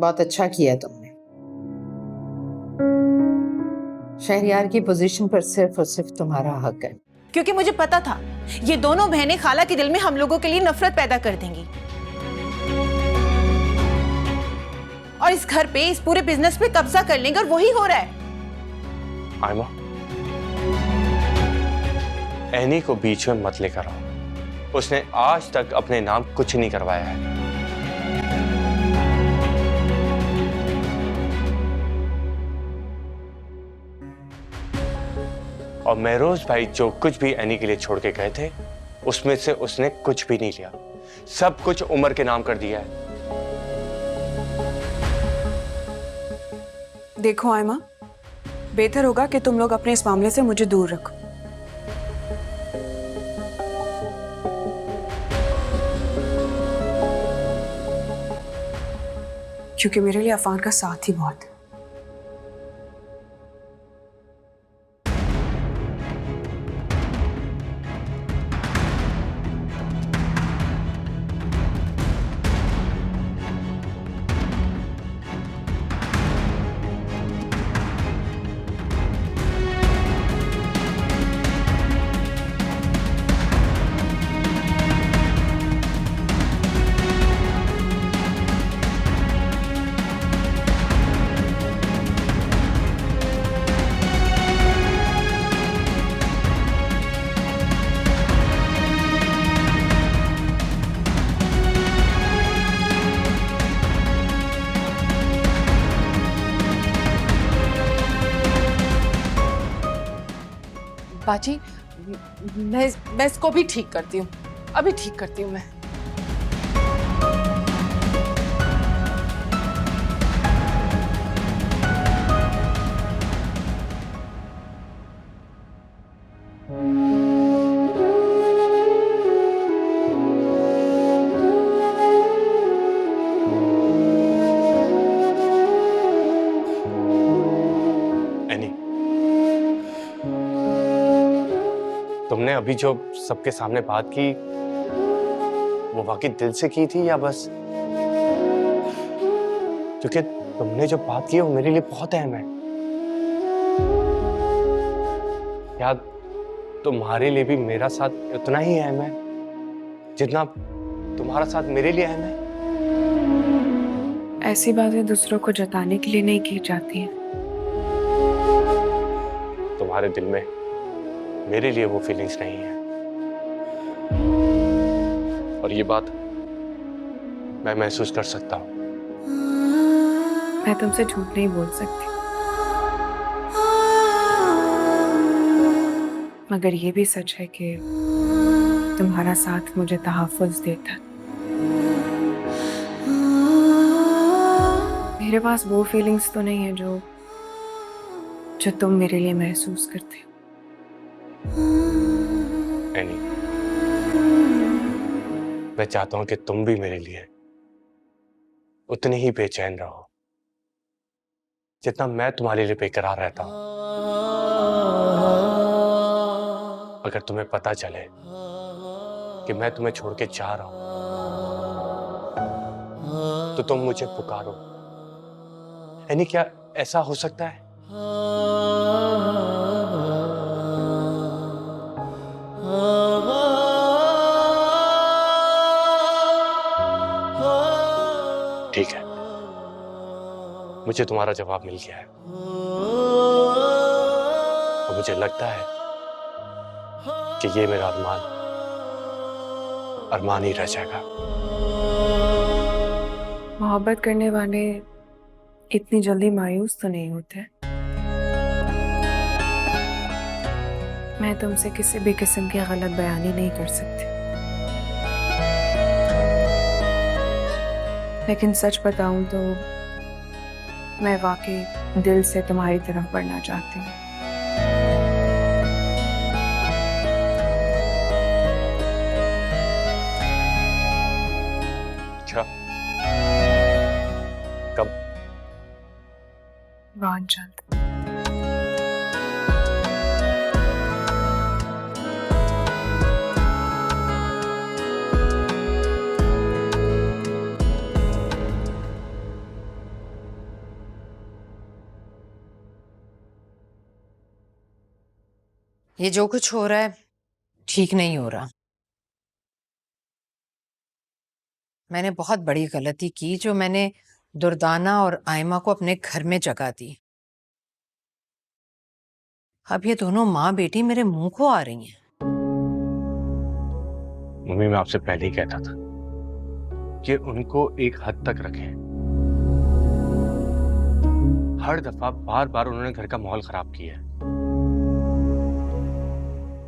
बहुत अच्छा किया तुमने। शहरयार की पोजीशन पर सिर्फ और सिर्फ तुम्हारा हक है। क्योंकि मुझे पता था ये दोनों बहनें खाला के दिल में हम लोगों के लिए नफरत पैदा कर देंगी, और इस घर पे, इस पूरे बिजनेस पे कब्जा कर लेंगे, और वही हो रहा है। आयमा, एनी को बीच में मत लेकर आओ। उसने आज तक अपने नाम कुछ नहीं करवाया है। और महरोज भाई जो कुछ भी एनी के लिए छोड़ के गए थे, उसमें से उसने कुछ भी नहीं लिया। सब कुछ उमर के नाम कर दिया है। देखो आयमा, बेहतर होगा कि तुम लोग अपने इस मामले से मुझे दूर रखो। क्योंकि मेरे लिए अफान का साथ ही बहुत है। बाजी, मैं इसको भी ठीक करती हूँ, अभी ठीक करती हूँ मैं। एनी, तुमने अभी जो सबके सामने बात की, वो वाकई दिल से की थी या बस? क्योंकि तुमने जो बात की है वो मेरे लिए बहुत अहम है। क्या तुम्हारे लिए भी मेरा साथ उतना ही अहम है जितना तुम्हारा साथ मेरे लिए अहम है? ऐसी बातें दूसरों को जताने के लिए नहीं की जाती हैं। तुम्हारे दिल में मेरे लिए वो फीलिंग्स नहीं है, और ये बात मैं महसूस कर सकता हूं। मैं तुमसे झूठ नहीं बोल सकती, मगर ये भी सच है कि तुम्हारा साथ मुझे तहफ़्फ़ुज़ देता। मेरे पास वो फीलिंग्स तो नहीं है जो तुम मेरे लिए महसूस करते हो। एनी, मैं चाहता हूं कि तुम भी मेरे लिए उतने ही बेचैन रहो जितना मैं तुम्हारे लिए बेकरार रहता हूं। अगर तुम्हें पता चले कि मैं तुम्हें छोड़ के जा रहा हूं, तो तुम मुझे पुकारो। एनी, क्या ऐसा हो सकता है? ठीक है, मुझे तुम्हारा जवाब मिल गया है, और मुझे लगता है कि ये मेरा अरमान ही रह जाएगा। मोहब्बत करने वाले इतनी जल्दी मायूस तो नहीं होते। मैं तुमसे किसी भी किस्म की गलत बयानी नहीं कर सकती, लेकिन सच बताऊं तो मैं वाकई दिल से तुम्हारी तरफ बढ़ना चाहती हूँ। अच्छा, कब? बहुत जल्द। ये जो कुछ हो रहा है ठीक नहीं हो रहा। मैंने बहुत बड़ी गलती की जो मैंने दुर्दाना और आयमा को अपने घर में जगह दी। अब ये दोनों माँ बेटी मेरे मुंह को आ रही हैं। मम्मी, मैं आपसे पहले ही कहता था कि उनको एक हद तक रखें। हर दफा बार बार उन्होंने घर का माहौल खराब किया है।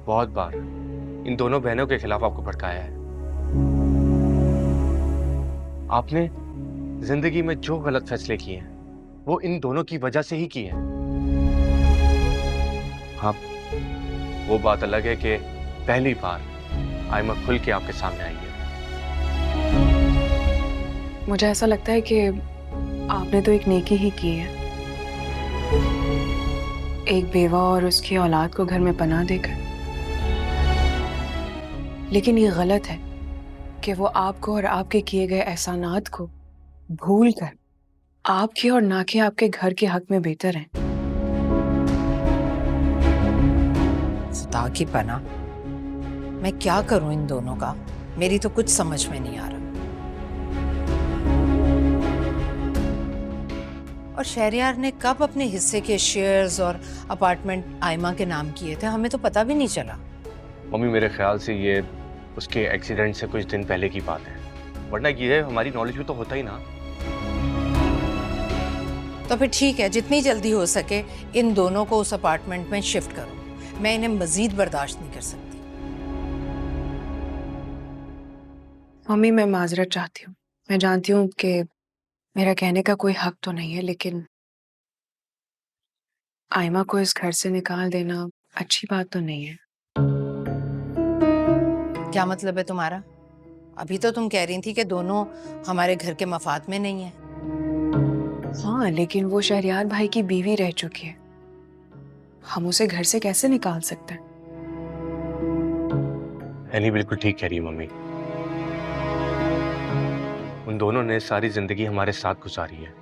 बहुत बार इन दोनों बहनों के खिलाफ आपको भड़काया है। आपने जिंदगी में जो गलत फैसले किए हैं वो इन दोनों की वजह से ही किए हैं। हाँ, वो बात अलग है कि पहली बार आयमा खुल के आपके सामने आई है। मुझे ऐसा लगता है कि आपने तो एक नेकी ही की है, एक बेवा और उसकी औलाद को घर में पनाह देकर। लेकिन ये गलत है कि वो आपको और आपके किए गए एहसानात को भूल कर आपके और ना कि आपके घर के हक में बेहतर हैं। खुदा की पनाह, मैं क्या करूं इन दोनों का? मेरी तो कुछ समझ में नहीं आ रहा। और शहरयार ने कब अपने हिस्से के शेयर्स और अपार्टमेंट आयमा के नाम किए थे, हमें तो पता भी नहीं चला। मम्मी, मेरे ख्याल से ये उसके एक्सीडेंट से कुछ दिन पहले की बात है, वरना ये हमारी नॉलेज में तो होता ही ना। तो फिर ठीक है, जितनी जल्दी हो सके इन दोनों को उस अपार्टमेंट में शिफ्ट करो। मैं इन्हें मजीद बर्दाश्त नहीं कर सकती। मम्मी, मैं माजरत चाहती हूँ। मैं जानती हूँ कि मेरा कहने का कोई हक तो नहीं है, लेकिन आयमा को इस घर से निकाल देना अच्छी बात तो नहीं है। क्या मतलब है तुम्हारा? अभी तो तुम कह रही थी कि दोनों हमारे घर के मफाद में नहीं है। हाँ, लेकिन वो शहरयार भाई की बीवी रह चुकी है, हम उसे घर से कैसे निकाल सकते हैं? एनी बिल्कुल ठीक कह रही है मम्मी। उन दोनों ने सारी जिंदगी हमारे साथ गुजारी है,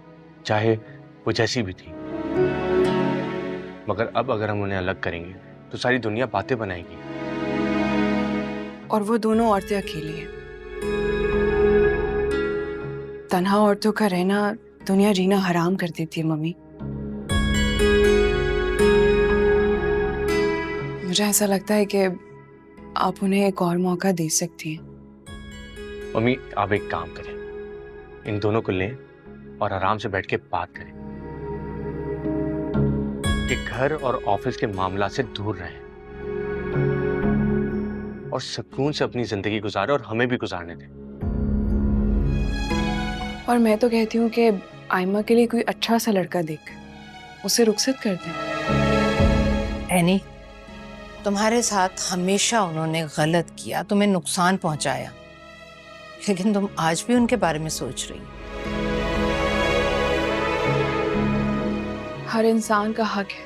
चाहे वो जैसी भी थी। मगर अब अगर हम उन्हें अलग करेंगे तो सारी दुनिया बातें बनाएगी। और वो दोनों औरतें अकेली हैं। तन्हा औरतों का रहना दुनिया जीना हराम कर देती है मम्मी। मुझे ऐसा लगता है कि आप उन्हें एक और मौका दे सकती हैं। मम्मी, आप एक काम करें, इन दोनों को लें और आराम से बैठ के बात करें कि घर और ऑफिस के मामला से दूर रहें और सुकून से अपनी जिंदगी गुजारें और हमें भी गुजारने दें। और मैं तो कहती हूँ कि आयमा के लिए कोई अच्छा सा लड़का देख उसे रुखसत कर दें। एनी, तुम्हारे साथ हमेशा उन्होंने गलत किया, तुम्हें नुकसान पहुंचाया, लेकिन तुम आज भी उनके बारे में सोच रही हो। हर इंसान का हक है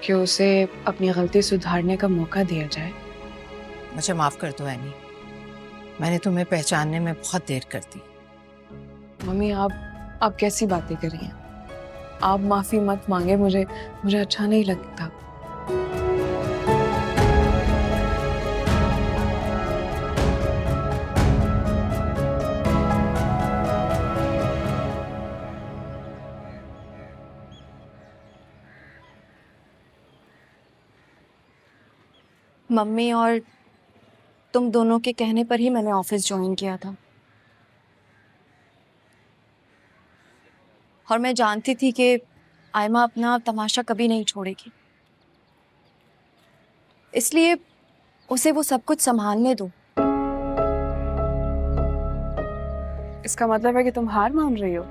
कि उसे अपनी गलती सुधारने का मौका दिया जाए। मुझे माफ कर दो एनी, मैंने तुम्हें पहचानने में बहुत देर कर दी। मम्मी, आप कैसी बातें कर रही हैं? आप माफी मत मांगे, मुझे अच्छा नहीं लगता। मम्मी और तुम दोनों के कहने पर ही मैंने ऑफिस ज्वाइन किया था, और मैं जानती थी कि आयमा अपना तमाशा कभी नहीं छोड़ेगी, इसलिए उसे वो सब कुछ संभालने दो। इसका मतलब है कि तुम हार मान रही हो?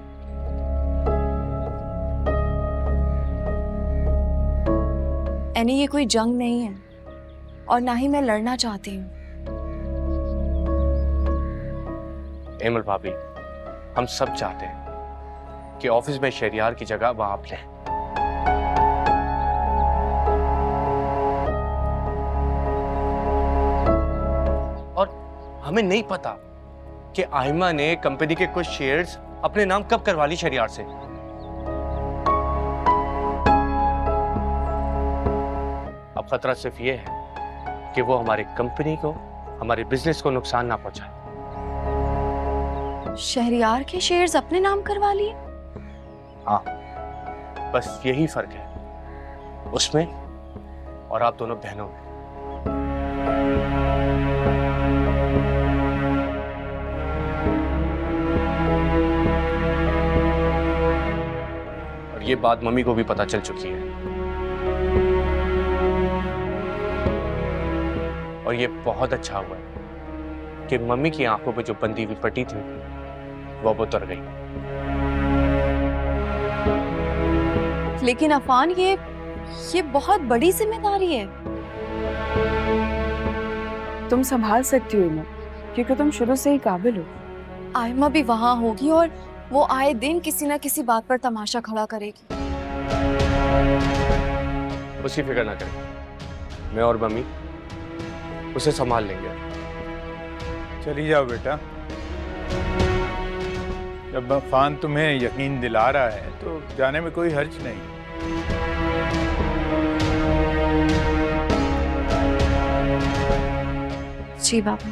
एनी, ये कोई जंग नहीं है और ना ही मैं लड़ना चाहती हूँ। एमल भाभी, हम सब चाहते हैं कि ऑफिस में शहरयार की जगह वह आप लें। और हमें नहीं पता कि आयमा ने कंपनी के कुछ शेयर्स अपने नाम कब करवा ली शहरयार से। अब खतरा सिर्फ ये है कि वो हमारी कंपनी को, हमारे बिजनेस को नुकसान ना पहुंचाए। शहरियार के शेयर्स अपने नाम करवा लिए? हाँ, बस यही फर्क है उसमें और आप दोनों बहनों में। और ये बात मम्मी को भी पता चल चुकी है। और ये बहुत अच्छा हुआ है कि मम्मी की आंखों पे जो बंधी हुई पट्टी थी वो अब उतर गई। लेकिन अफान, ये बहुत बड़ी जिम्मेदारी है। तुम संभाल सकती हो ना, क्योंकि तुम शुरू से ही काबिल हो। आयमा भी वहां होगी और वो आए दिन किसी ना किसी बात पर तमाशा खड़ा करेगी। उसकी फिक्र ना करें, मैं और मम्मी उसे संभाल लेंगे। चली जाओ बेटा। जब अफान तुम्हें यकीन दिला रहा है तो जाने में कोई हर्ज नहीं। जी बाबा।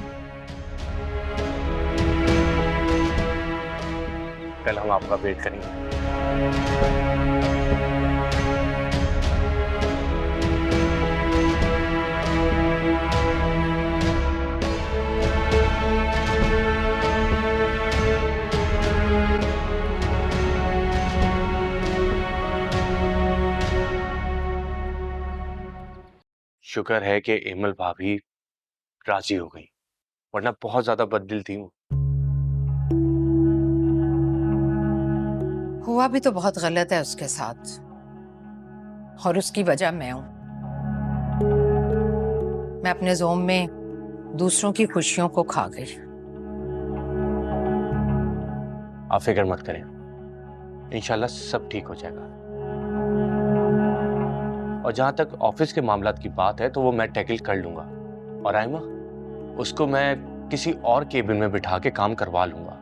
कल हम आपका वेट करेंगे। शुक्र है कि एमल भाभी राजी हो गई, वरना बहुत ज्यादा बददिल थी। हुआ भी तो बहुत गलत है उसके साथ, और उसकी वजह मैं हूं। मैं अपने जोम में दूसरों की खुशियों को खा गई। आप फिक्र मत करें, इंशाल्लाह सब ठीक हो जाएगा। और जहां तक ऑफिस के मामलात की बात है तो वो मैं टैकल कर लूंगा। और आयमा, उसको मैं किसी और केबिन में बिठा के काम करवा लूंगा।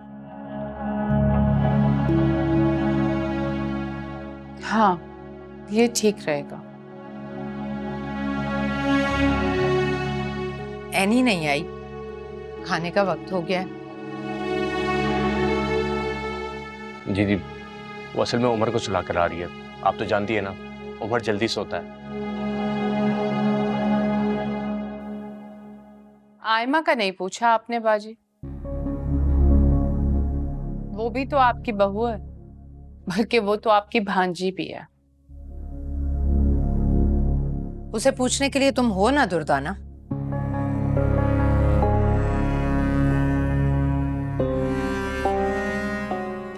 हाँ, ये ठीक रहेगा। एनी नहीं आई, खाने का वक्त हो गया है। जी जी, वो असल में उमर को सुला कर आ रही है। आप तो जानती है ना, उमर जल्दी सोता है। आयमा का नहीं पूछा आपने बाजी? वो भी तो आपकी बहू है, बल्कि वो तो आपकी भांजी भी है। उसे पूछने के लिए तुम हो ना दुर्दाना।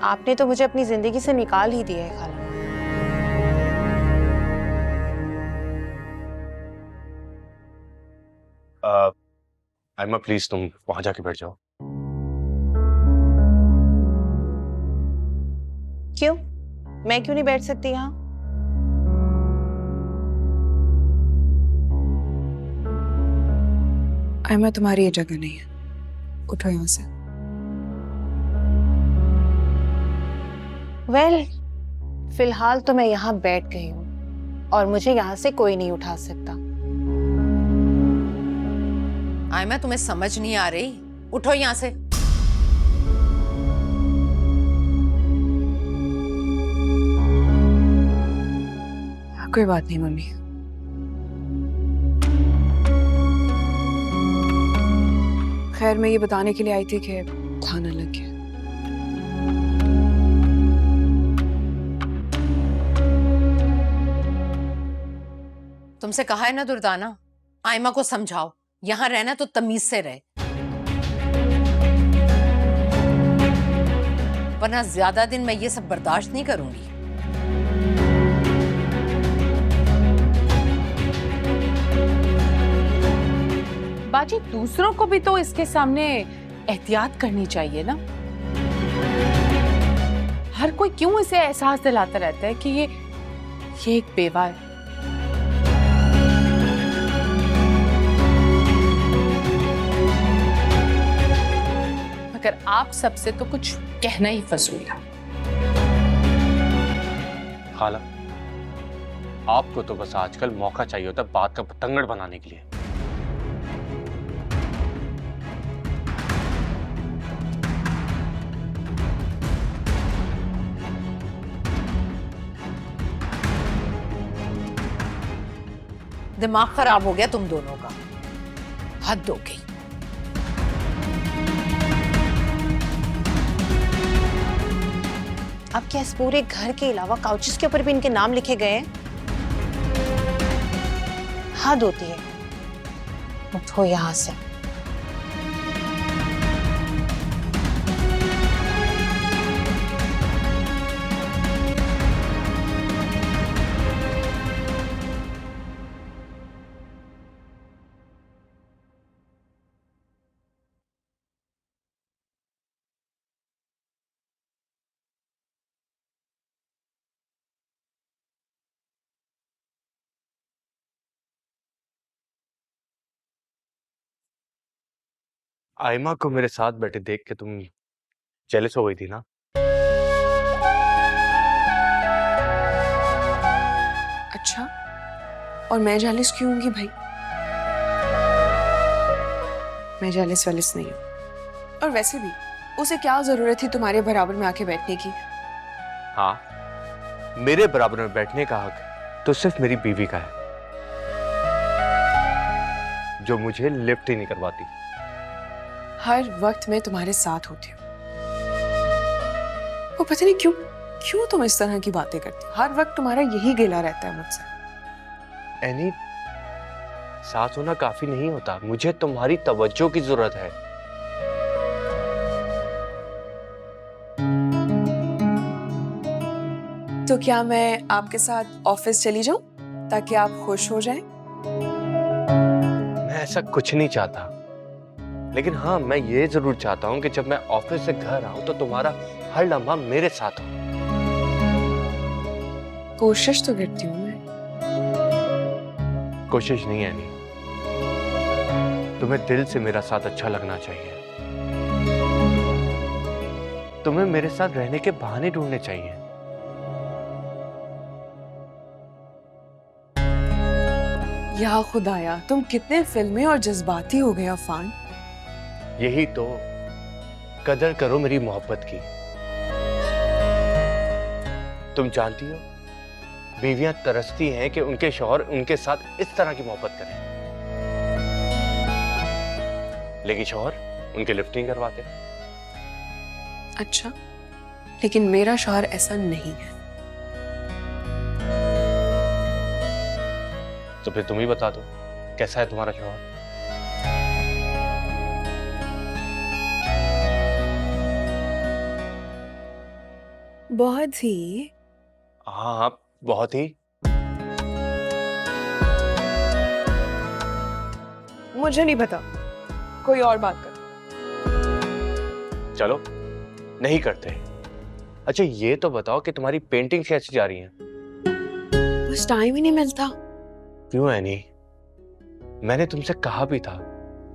आपने तो मुझे अपनी जिंदगी से निकाल ही दिया है खाला। आयमा प्लीज तुम वहां जाके बैठ जाओ। क्यों? मैं क्यों नहीं बैठ सकती यहाँ? आयमा, तुम्हारी ये जगह नहीं है, उठो यहाँ से। वेल, फिलहाल तो मैं यहाँ बैठ गई हूँ और मुझे यहाँ से कोई नहीं उठा सकता। आयमा, तुम्हें समझ नहीं आ रही? उठो यहाँ से। कोई बात नहीं मम्मी। खैर, मैं ये बताने के लिए आई थी कि खाना लग गया। तुमसे कहा है ना दुर्दाना, आयमा को समझाओ, यहाँ रहना तो तमीज से रहे, वरना ज्यादा दिन मैं ये सब बर्दाश्त नहीं करूंगी। बाजी, दूसरों को भी तो इसके सामने एहतियात करनी चाहिए ना। हर कोई क्यों इसे एहसास दिलाता रहता है कि ये एक बेवा है। मगर आप सबसे तो कुछ कहना ही फजूल है। खाला, आपको तो बस आजकल मौका चाहिए होता बात का पतंगड़ बनाने के लिए। दिमाग खराब हो गया तुम दोनों का, हद हो गई। अब क्या इस पूरे घर के अलावा काउचेस के ऊपर भी इनके नाम लिखे गए हैं? हद होती है। उठो यहाँ से। आयमा को मेरे साथ बैठे देख के तुम जेलस हो गई थी ना? अच्छा, और मैं जेलस क्यों होंगी भाई? मैं जेलस वेलस नहीं हूँ। और वैसे भी उसे क्या जरूरत थी तुम्हारे बराबर में आके बैठने की? हाँ, मेरे बराबर में बैठने का हक तो सिर्फ मेरी बीवी का है, जो मुझे लिफ्ट ही नहीं करवाती। हर वक्त मैं तुम्हारे साथ होती हूँ। वो पता नहीं क्यों तुम इस तरह की बातें करती हो। हर वक्त तुम्हारा यही गिला रहता है मुझसे। एनी, साथ होना काफी नहीं होता, मुझे तुम्हारी तवज्जो की जरूरत है। तो क्या मैं आपके साथ ऑफिस चली जाऊं ताकि आप खुश हो जाएं? मैं ऐसा कुछ नहीं चाहता, लेकिन हाँ, मैं ये जरूर चाहता हूँ कि जब मैं ऑफिस से घर आऊं तो तुम्हारा हर लम्हा मेरे साथ हो। कोशिश तो करती हूँ मैं। कोशिश नहीं है, नहीं, तुम्हें दिल से मेरा साथ अच्छा लगना चाहिए। तुम्हें मेरे साथ रहने के बहाने ढूंढने चाहिए। या खुदाया, तुम कितने फिल्मी और जज्बाती हो गए अफान। यही तो, कदर करो मेरी मोहब्बत की। तुम जानती हो, बीवियां तरसती हैं कि उनके शौहर उनके साथ इस तरह की मोहब्बत करें, लेकिन शौहर उनके लिफ्ट नहीं करवाते। अच्छा, लेकिन मेरा शौहर ऐसा नहीं है। तो फिर तुम ही बता दो, कैसा है तुम्हारा शौहर? बहुत ही। हाँ हाँ, बहुत ही। मुझे नहीं पता, कोई और बात कर। चलो, नहीं करते। अच्छा, ये तो बताओ कि तुम्हारी पेंटिंग कैसी जा रही है? बस टाइम ही नहीं मिलता। क्यों एनी? मैंने तुमसे कहा भी था,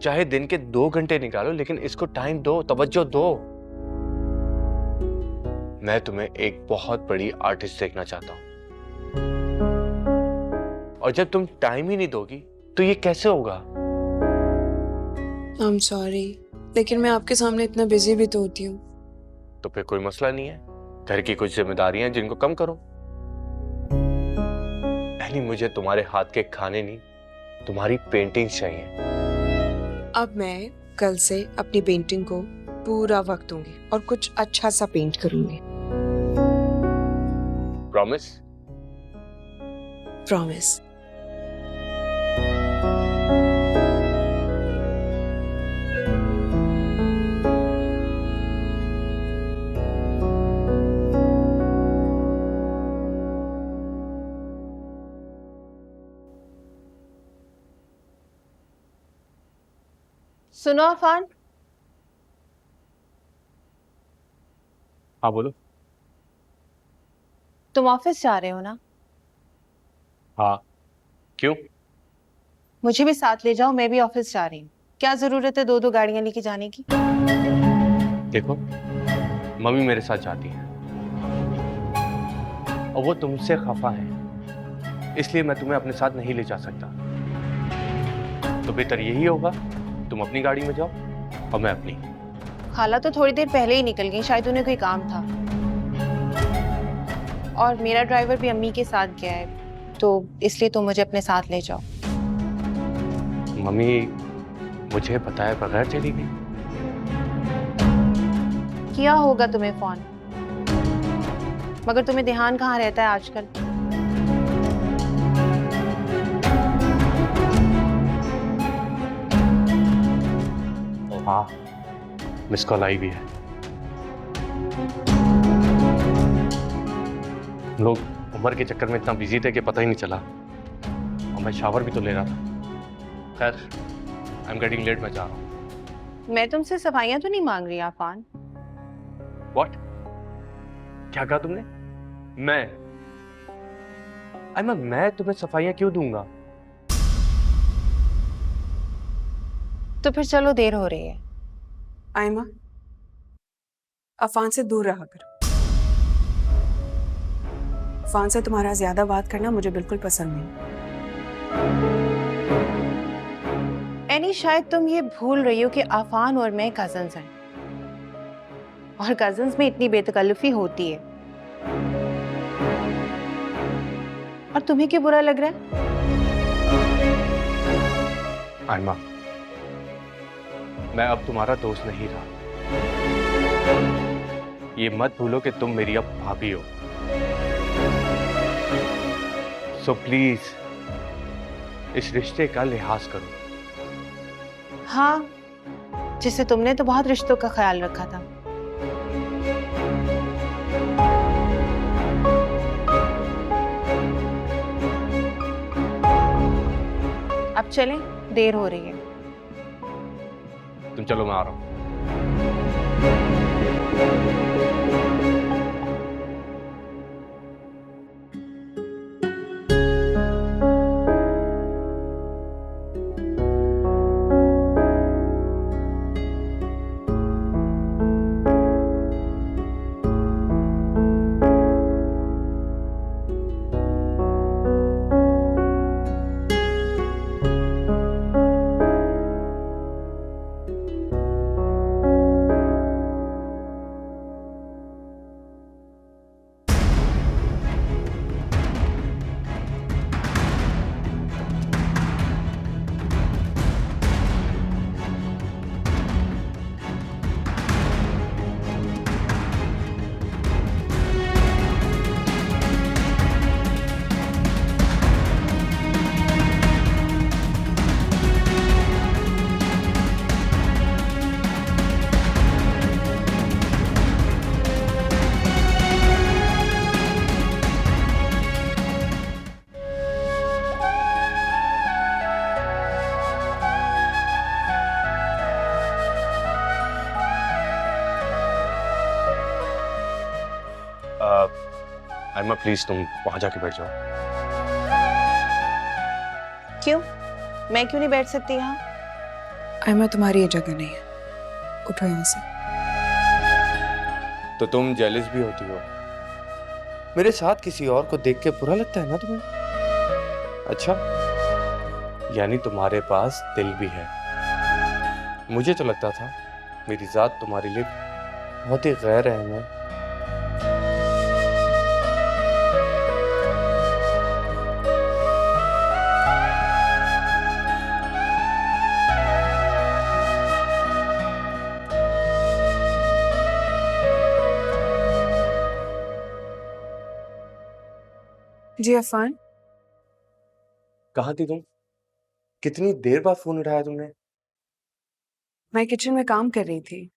चाहे दिन के 2 घंटे निकालो, लेकिन इसको टाइम दो, तवज्जो दो। मैं तुम्हें एक बहुत बड़ी आर्टिस्ट देखना चाहता हूं, और जब तुम टाइम ही नहीं दोगी तो ये कैसे होगा? आई एम सॉरी, लेकिन मैं आपके सामने इतना बिजी भी तो होती हूँ। तो फिर कोई मसला नहीं है, घर की कुछ जिम्मेदारियां जिनको कम करो। एनी, मुझे तुम्हारे हाथ के खाने नहीं, तुम्हारी पेंटिंग चाहिए। अब मैं कल से अपनी पेंटिंग को पूरा वक्त दूंगी और कुछ अच्छा सा पेंट करूंगी। प्रॉमिस? प्रॉमिस। सुनो अफान, हाँ बोलो। तुम ऑफिस जा रहे हो ना? हाँ, क्यों? मुझे भी साथ ले जाओ, मैं भी ऑफिस जा रही हूँ। क्या जरूरत है 2-2 गाड़ियां लेके जाने की? देखो, मम्मी मेरे साथ जाती है और वो तुमसे खफा है, इसलिए मैं तुम्हें अपने साथ नहीं ले जा सकता। तो बेहतर यही होगा, तुम अपनी गाड़ी में जाओ और मैं अपनी। खाला तो थोड़ी देर पहले ही निकल गई, शायद उन्हें कोई काम था। और मेरा ड्राइवर भी अम्मी के साथ गया है, तो इसलिए तुम मुझे अपने साथ ले जाओ। मम्मी मुझे बताए बगैर चली गई। किया होगा तुम्हें फोन, मगर तुम्हें ध्यान कहाँ रहता है आजकल? हाँ, मिस कॉल आई भी है। हम लोग उम्र के चक्कर में इतना बिजी थे कि पता ही नहीं चला, और मैं शावर भी तो ले रहा था। खैर, आई एम गेटिंग लेट, मैं जा रहा हूँ। मैं तुमसे सफाइयां तो नहीं मांग रही आफान। व्हाट? क्या कहा तुमने? मैं तुम्हें सफाइयां क्यों दूंगा? तो फिर चलो, देर हो रही है। आयमा, अफान से दूर रहा करो। अफान से तुम्हारा ज्यादा बात करना मुझे बिल्कुल पसंद नहीं। एनी, शायद तुम ये भूल रही हो कि आफान और मैं कजन्स हैं, और कजन्स में इतनी बेतकल्लुफी होती है। और तुम्हें क्यों बुरा लग रहा है? आयमा, मैं अब तुम्हारा दोस्त नहीं रहा। ये मत भूलो कि तुम मेरी अब भाभी हो। सो प्लीज इस रिश्ते का लिहाज करो। हाँ, जिससे तुमने तो बहुत रिश्तों का ख्याल रखा था। अब चलें, देर हो रही है। तुम चलो, मैं आ रहा हूं। आयमा प्लीज तुम वहां जाके बैठ जाओ। क्यों? मैं क्यों नहीं बैठ सकती यहाँ? आयमा, तुम्हारी ये जगह नहीं है, उठो यहाँ से। तो तुम जेलस भी होती हो? मेरे साथ किसी और को देख के बुरा लगता है ना तुम्हें? अच्छा, यानी तुम्हारे पास दिल भी है। मुझे तो लगता था मेरी जात तुम्हारे लिए बहुत ही गैर अहम है। जी अफान, कहाँ थी तुम? कितनी देर बाद फोन उठाया तुमने? मैं किचन में काम कर रही थी।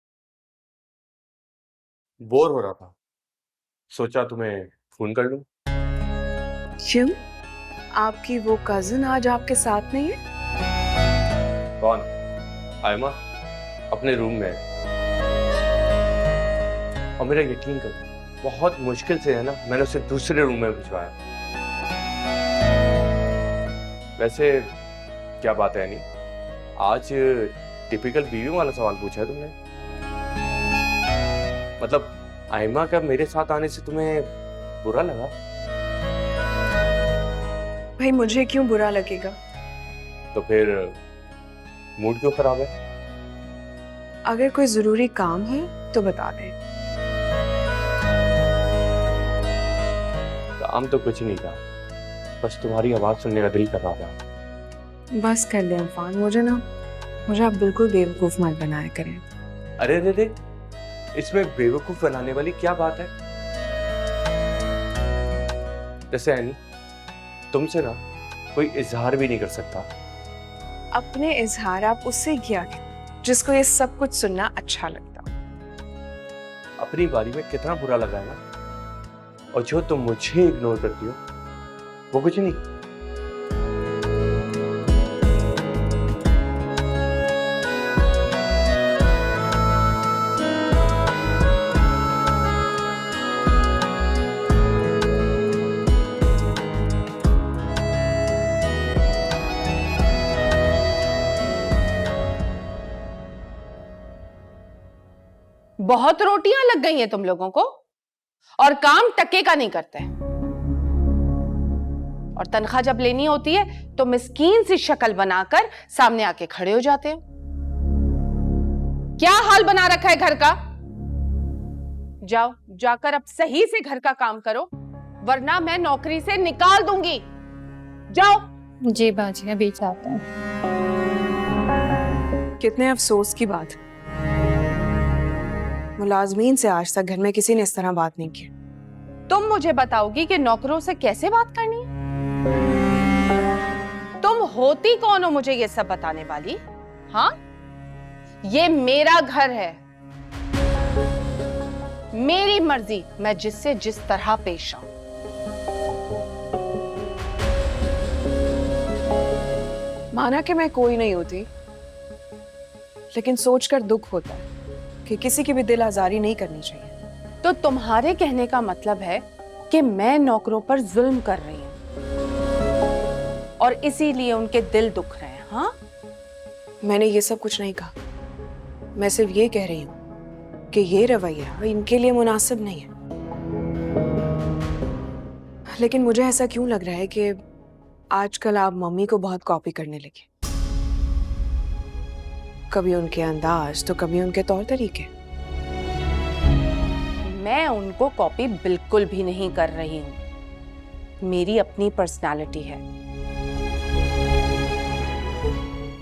बोर हो रहा था, सोचा तुम्हें फोन कर लूं। क्यों? आपकी वो कजिन आज आपके साथ नहीं है? कौन? आयमा अपने रूम में है। और मेरा यकीन करो, बहुत मुश्किल से है ना मैंने उसे दूसरे रूम में भिजवाया। वैसे क्या बात है नहीं, आज टिपिकल बीवी वाला सवाल पूछा है तुमने। मतलब आयमा का मेरे साथ आने से तुम्हें बुरा लगा? भाई मुझे क्यों बुरा लगेगा? तो फिर मूड क्यों खराब है? अगर कोई जरूरी काम है तो बता दें। काम तो कुछ नहीं था, बस तुम्हारी आवाज सुनने का दिल कर रहा था। बस कर ले अफान, मुझे आप बिल्कुल बेवकूफ मत बनाया करें। अरे अरे अरे, इसमें बेवकूफ बनाने वाली क्या बात है? जैसे एनी, तुमसे ना कोई इजहार भी नहीं कर सकता। अपने इजहार आप उससे किया करें जिसको ये सब कुछ सुनना अच्छा लगता हो। अपनी बारी में कितना बुरा लगा है ना, और जो तुम मुझे इग्नोर करती हो वो कुछ नहीं। बहुत रोटियां लग गई हैं तुम लोगों को, और काम टके का नहीं करते। और तनख्वाह जब लेनी होती है तो मिस्कीन सी शक्ल बनाकर सामने आके खड़े हो जाते हो। क्या हाल बना रखा है घर का? जाओ, जाकर अब सही से घर का काम करो, वरना मैं नौकरी से निकाल दूंगी। जाओ। जी बाजी, अभी जाते हैं। कितने अफसोस की बात, मुलाजमीन से आज तक घर में किसी ने इस तरह बात नहीं की। तुम मुझे बताओगी कि नौकरों से कैसे बात करनी है? तुम होती कौन हो मुझे ये सब बताने वाली? हाँ, ये मेरा घर है, मेरी मर्जी, मैं जिससे जिस तरह पेश आऊं। माना कि मैं कोई नहीं होती, लेकिन सोचकर दुख होता है कि किसी की भी दिल आजारी नहीं करनी चाहिए। तो तुम्हारे कहने का मतलब है कि मैं नौकरों पर जुल्म कर रही हूं और इसीलिए उनके दिल दुख रहे हैं? हाँ, मैंने ये सब कुछ नहीं कहा, मैं सिर्फ ये कह रही हूं कि ये रवैया इनके लिए मुनासिब नहीं है। लेकिन मुझे ऐसा क्यों लग रहा है कि आजकल आप मम्मी को बहुत कॉपी करने लगे, कभी उनके अंदाज तो कभी उनके तौर तरीके। मैं उनको कॉपी बिल्कुल भी नहीं कर रही हूं। मेरी अपनी पर्सनालिटी है,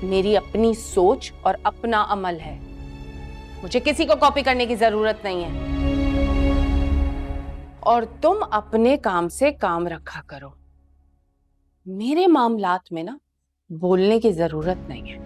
मेरी अपनी सोच और अपना अमल है। मुझे किसी को कॉपी करने की जरूरत नहीं है। और तुम अपने काम से काम रखा करो, मेरे मामलात में ना बोलने की जरूरत नहीं है।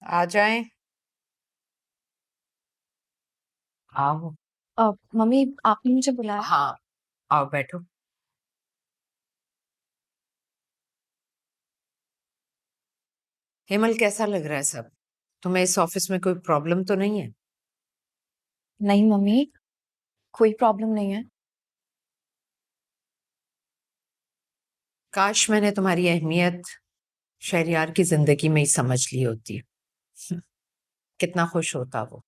आ जाएं। आओ। मम्मी, आपने मुझे बुलाया? हाँ, आओ बैठो। हेमल, कैसा लग रहा है सब? तुम्हें इस ऑफिस में कोई प्रॉब्लम तो नहीं है? नहीं मम्मी, कोई प्रॉब्लम नहीं है। काश मैंने तुम्हारी अहमियत शहरयार की जिंदगी में ही समझ ली होती। कितना खुश होता वो।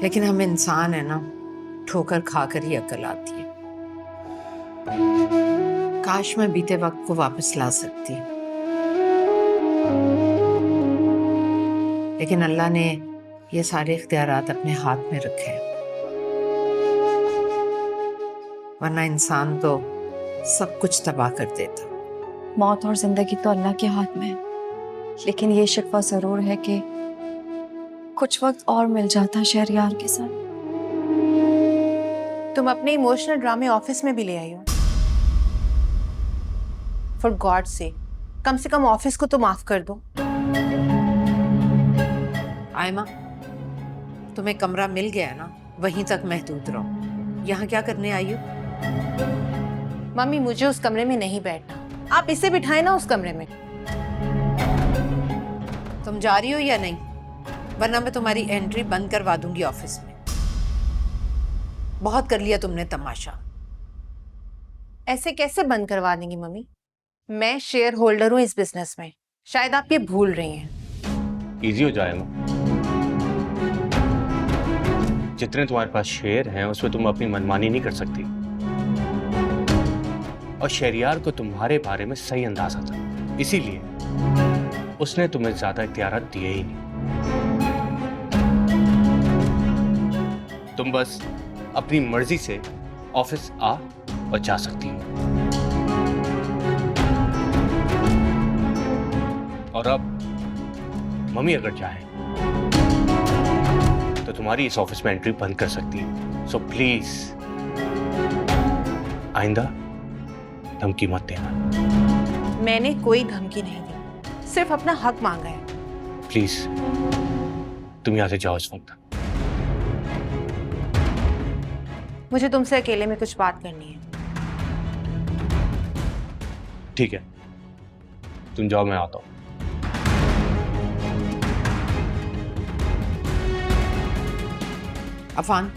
लेकिन हम इंसान है ना, ठोकर खाकर ही अकल आती है। काश मैं बीते वक्त को वापस ला सकती, लेकिन अल्लाह ने ये सारे इख्तियारात अपने हाथ में रखे हैं। वरना इंसान तो सब कुछ तबाह कर देता। मौत और जिंदगी तो अल्लाह के हाथ में है, लेकिन ये शिकवा जरूर है कि कुछ वक्त और मिल जाता शहरयार के साथ। तुम अपने इमोशनल ड्रामे ऑफिस में भी ले आई हो। फॉर गॉड से कम कम ऑफिस को तो माफ कर दो। आयमा, तुम्हें कमरा मिल गया ना, वहीं तक महदूद रहो। यहाँ क्या करने आई हो? मम्मी, मुझे उस कमरे में नहीं बैठना, आप इसे बिठाए ना उस कमरे में। तुम जा रही हो या नहीं? वरना मैं तुम्हारी एंट्री बंद करवा दूंगी ऑफिस में। बहुत कर लिया तुमने तमाशा। ऐसे कैसे बंद करवा देंगी मम्मी? मैं शेयर होल्डर हूँ इस बिजनेस में, शायद आप ये भूल रही हैं। इजी हो जाएगा। जितने तुम्हारे पास शेयर हैं उसमें तुम अपनी मनमानी नहीं कर सकती। और शहरियार को तुम्हारे बारे में सही अंदाजा था, इसीलिए उसने तुम्हें ज्यादा इख्तियार दिए ही नहीं। तुम बस अपनी मर्जी से ऑफिस आ और जा सकती हो। और अब मम्मी अगर चाहे तो तुम्हारी इस ऑफिस में एंट्री बंद कर सकती है। सो प्लीज आइंदा धमकी मत देना। मैंने कोई धमकी नहीं दी, सिर्फ अपना हक मांगा है। प्लीज तुम यहां से जाओ इस वक्त। मुझे तुमसे अकेले में कुछ बात करनी है। ठीक है, तुम जाओ, मैं आता हूं। अफान,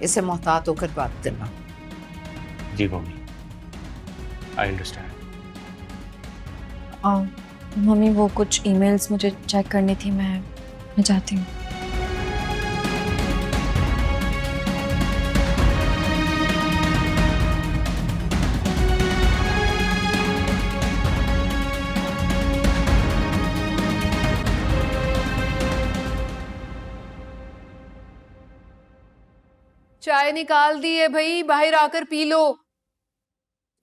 इसे मोहतात होकर बात करना। जी मम्मी, आई अंडरस्टैंड। मम्मी वो कुछ ईमेल्स मुझे चेक करनी थी, मैं जाती हूँ। चाय निकाल दी है भाई, बाहर आकर पी लो।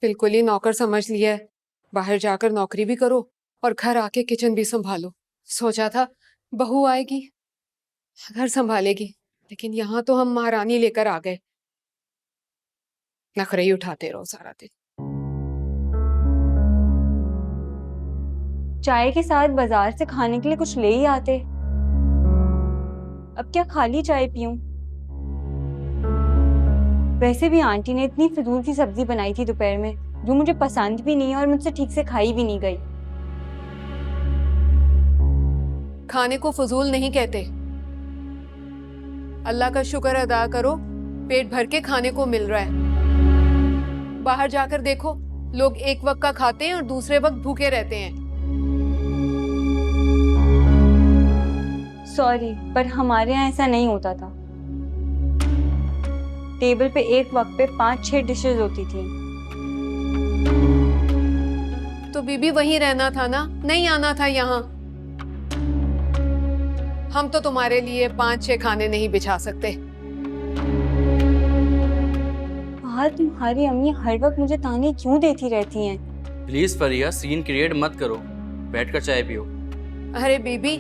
बिल्कुल ही नौकर समझ लिया है। बाहर जाकर नौकरी भी करो और घर आके किचन भी संभालो। सोचा था बहू आएगी, घर संभालेगी, लेकिन यहाँ तो हम महारानी लेकर आ गए। नखरे ही उठाते रहो सारा दिन। चाय के साथ बाजार से खाने के लिए कुछ ले ही आते। अब क्या खाली चाय पीऊं? वैसे भी आंटी ने इतनी फिजूल की सब्जी बनाई थी दोपहर में, जो मुझे पसंद भी नहीं है और मुझसे ठीक से खाई भी नहीं गई। खाने को फजूल नहीं कहते। अल्लाह का शुक्र अदा करो, पेट भर के खाने को मिल रहा है। बाहर जाकर देखो, लोग एक वक्त का खाते हैं और दूसरे वक्त भूखे रहते हैं। सॉरी, पर हमारे यहाँ ऐसा नहीं होता था। टेबल पे एक वक्त पे 5-6 डिशेस होती थी। तो बीबी वहीं रहना था ना, नहीं आना था यहाँ। हम तो तुम्हारे लिए 5-6 खाने नहीं बिछा सकते। बाहर तुम्हारी अम्मी हर वक्त मुझे ताने क्यों देती रहती हैं? प्लीज फरिया, सीन क्रिएट मत करो, बैठकर चाय पियो। अरे बीबी,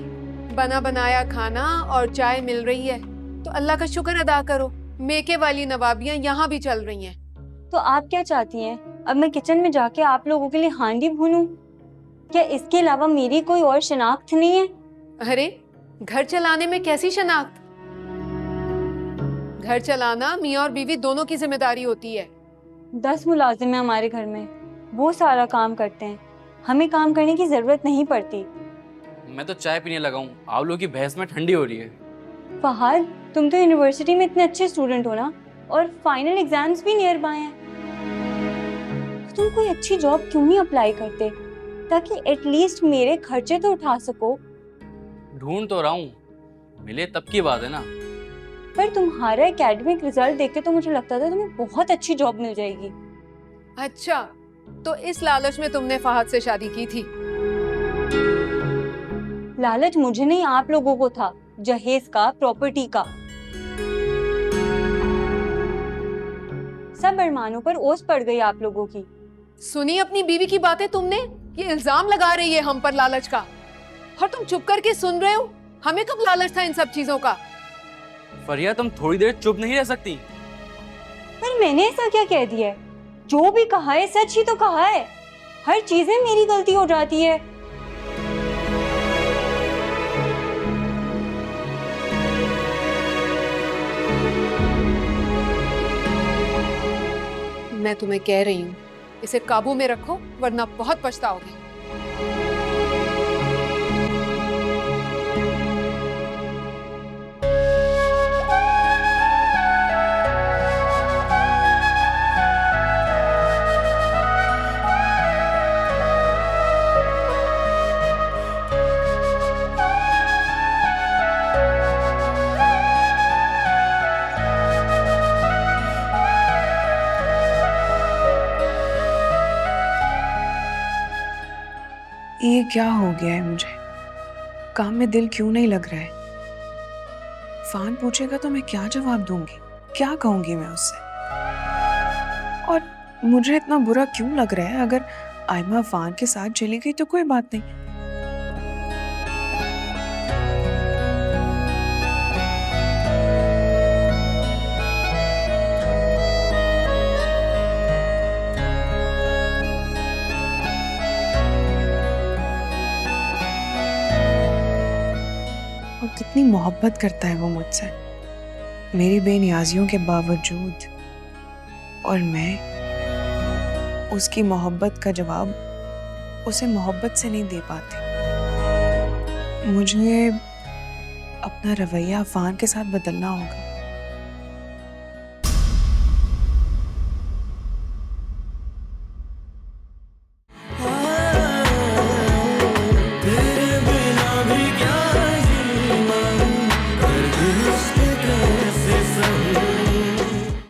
बना बनाया खाना और चाय मिल रही है तो अल्लाह का शुक्र अदा करो। मेके वाली नवाबियां यहाँ भी चल रही हैं। तो आप क्या चाहती हैं? अब मैं किचन में जाके आप लोगों के लिए हांडी भूनूं? क्या इसके अलावा मेरी कोई और शनाख्त नहीं है? अरे घर चलाने में कैसी शनाख्त? घर चलाना मियाँ और बीवी दोनों की जिम्मेदारी होती है। 10 मुलाजिम हैं हमारे घर में, वो सारा काम करते हैं। हमें काम करने की जरूरत नहीं पड़ती। मैं तो चाय पीने लगा हूँ, आप लोगों की बहस में ठंडी हो रही है। फहद, तुम तो यूनिवर्सिटी में इतने अच्छे स्टूडेंट हो ना, और फाइनल एग्जाम्स भी नियर बाय हैं। तो तुम कोई अच्छी जॉब क्यों नहीं अप्लाई करते, ताकि एटलीस्ट मेरे खर्चे तो उठा सको? ढूंढ तो रहा हूँ, मिले तब की बात है ना। पर तुम्हारा एकेडमिक रिजल्ट देख के तो मुझे लगता था तुम्हें बहुत अच्छी जॉब मिल जाएगी। अच्छा, तो इस लालच में तुमने फहद से शादी की थी? लालच मुझे नहीं, आप लोगों को था, जहेज का, प्रॉपर्टी का। सब अरमानों पर ओस पड़ गई आप लोगों की। सुनी अपनी बीवी की बातें तुमने? ये इल्जाम लगा रही है हम पर लालच का, और तुम चुप करके सुन रहे हो। हमें कब लालच था इन सब चीजों का? फरिया, तुम थोड़ी देर चुप नहीं रह सकती? पर मैंने ऐसा क्या कह दिया है? जो भी कहा है सच ही तो कहा है। हर चीजें मेरी गलती हो जाती है। मैं तुम्हें कह रही हूँ, इसे काबू में रखो, वरना बहुत पछताओगे। क्या हो गया है मुझे? काम में दिल क्यों नहीं लग रहा है? फान पूछेगा तो मैं क्या जवाब दूंगी? क्या कहूंगी मैं उससे? और मुझे इतना बुरा क्यों लग रहा है? अगर आयमा फान के साथ चली गई तो कोई बात नहीं। और कितनी मोहब्बत करता है वो मुझसे, मेरी बेनियाजियों के बावजूद। और मैं उसकी मोहब्बत का जवाब उसे मोहब्बत से नहीं दे पाती। मुझे अपना रवैया अफान के साथ बदलना होगा।